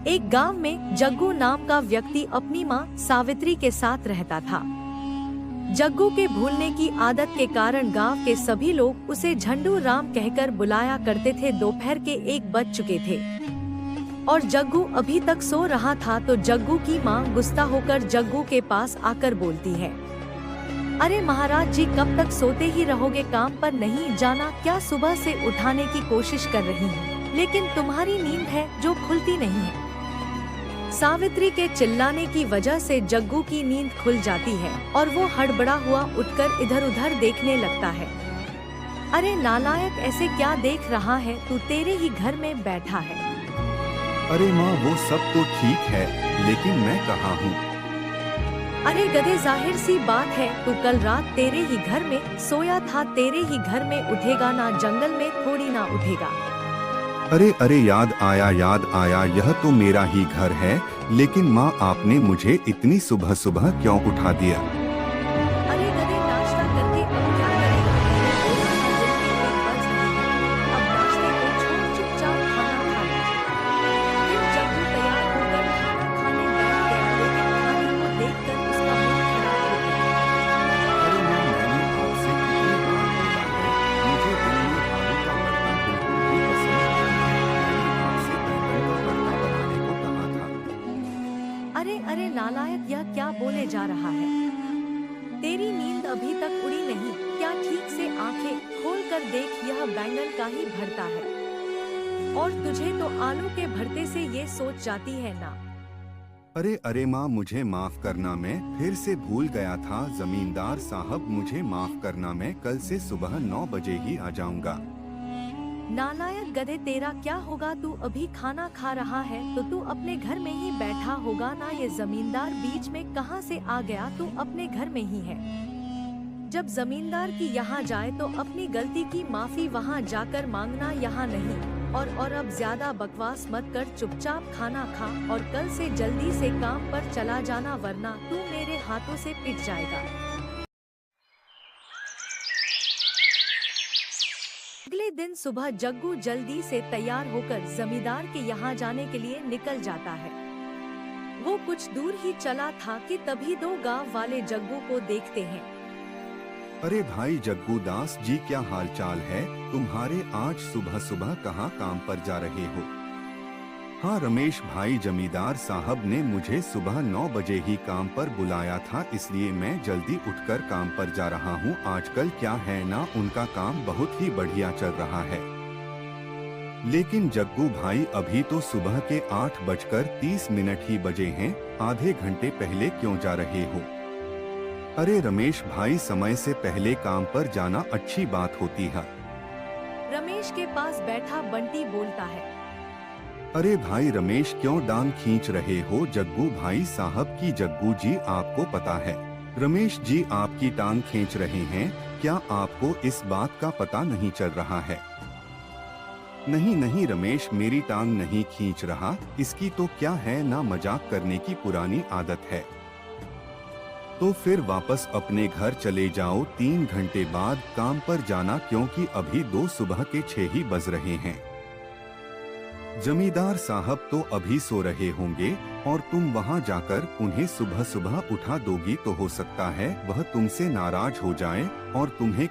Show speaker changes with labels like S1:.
S1: एक गांव में जग्गू नाम का व्यक्ति अपनी मां सावित्री के साथ रहता था। जग्गू के भूलने की आदत के कारण गांव के सभी लोग उसे झंडू राम कहकर बुलाया करते थे। दोपहर के 1 बज चुके थे और जग्गू अभी तक सो रहा था तो जग्गू की मां गुस्सा होकर जग्गू के पास आकर बोलती है, अरे महाराज जी, कब तक सोते ही रहोगे? काम पर नहीं जाना क्या? सुबह से उठाने की कोशिश कर रही हूँ लेकिन तुम्हारी नींद है जो खुलती नहीं है। सावित्री के चिल्लाने की वजह से जग्गू की नींद खुल जाती है और वो हड़बड़ा हुआ उठकर इधर उधर देखने लगता है। अरे नालायक, ऐसे क्या देख रहा है तू? तेरे ही घर में बैठा है।
S2: अरे माँ, वो सब तो ठीक है लेकिन मैं कहाँ हूँ?
S1: अरे गधे, जाहिर सी बात है तू कल रात तेरे ही घर में सोया था। तेरे ही घर में उठेगा ना, जंगल में थोड़ी ना उठेगा।
S2: अरे अरे, याद आया, यह तो मेरा ही घर है। लेकिन माँ, आपने मुझे इतनी सुबह सुबह क्यों उठा दिया?
S1: अरे गधे, नाश्ता करके अब क्या करेगा? अब नाश्ते को छोड़ चुपचाप खाना खा ले। फिर जग्गू तैयार होकर खाना खाने बैठ गया लेकिन खाने को देखकर उसका मन खराब हो गया।
S2: अरे माँ, मैंने आपसे कितनी बार बोला है, मुझे दिन में आलू का भरता बिल्कुल भी पसंद नहीं है। मैंने आपसे बैंगन का भरता बनाने को कहा था।
S1: अरे अरे नालायक, यह क्या बोले जा रहा है? तेरी नींद अभी तक उड़ी नहीं क्या? ठीक से आंखें खोल कर देख, यह बैंगन का ही भरता है और तुझे तो आलू के भरते से ये सोच जाती है ना।
S2: अरे अरे माँ, मुझे माफ करना, मैं फिर से भूल गया था। जमींदार साहब, मुझे माफ करना, मैं कल से सुबह 9 बजे ही आ जाऊंगा।
S1: नालायक गधे, तेरा क्या होगा? तू अभी खाना खा रहा है तो तू अपने घर में ही बैठा होगा ना। ये जमींदार बीच में कहाँ से आ गया? तू अपने घर में ही है। जब जमींदार की यहाँ जाए तो अपनी गलती की माफी वहाँ जाकर मांगना, यहाँ नहीं। और अब ज्यादा बकवास मत कर, चुपचाप खाना खा और कल से जल्दी से काम पर चला जाना वरना तू मेरे हाथों से पिट जाएगा। अगले दिन सुबह जग्गू जल्दी से तैयार होकर जमींदार के यहाँ जाने के लिए निकल जाता है। वो कुछ दूर ही चला था कि तभी 2 गांव वाले जग्गू को देखते हैं।
S2: अरे भाई जग्गू दास जी, क्या हाल चाल है तुम्हारे? आज सुबह सुबह कहाँ काम पर जा रहे हो? हाँ रमेश भाई, जमींदार साहब ने मुझे सुबह 9 बजे ही काम पर बुलाया था, इसलिए मैं जल्दी उठकर काम पर जा रहा हूँ। आजकल क्या है ना, उनका काम बहुत ही बढ़िया चल रहा है। लेकिन जग्गू भाई, अभी तो सुबह के 8:30 ही बजे हैं। आधे घंटे पहले क्यों जा रहे हो? अरे रमेश भाई, समय से पहले काम पर जाना अच्छी बात होती है।
S1: रमेश के पास बैठा बंटी बोलता है।
S2: अरे भाई रमेश, क्यों डांग खींच रहे हो? जग्गू भाई साहब की जग्गू जी, आपको पता है रमेश जी आपकी टांग खींच रहे हैं। क्या आपको इस बात का पता नहीं चल रहा है? नहीं नहीं रमेश, मेरी टांग नहीं खींच रहा। इसकी तो क्या है ना, मजाक करने की पुरानी आदत है। तो फिर वापस अपने घर चले जाओ। 3 घंटे बाद काम पर जाना, क्योंकि अभी 2 सुबह के 6 ही बज रहे हैं। जमींदार साहब तो अभी सो रहे होंगे और तुम वहां जाकर उन्हें सुबह सुबह उठा दोगी तो हो सकता है वह तुमसे नाराज हो जाएं और तुम्हें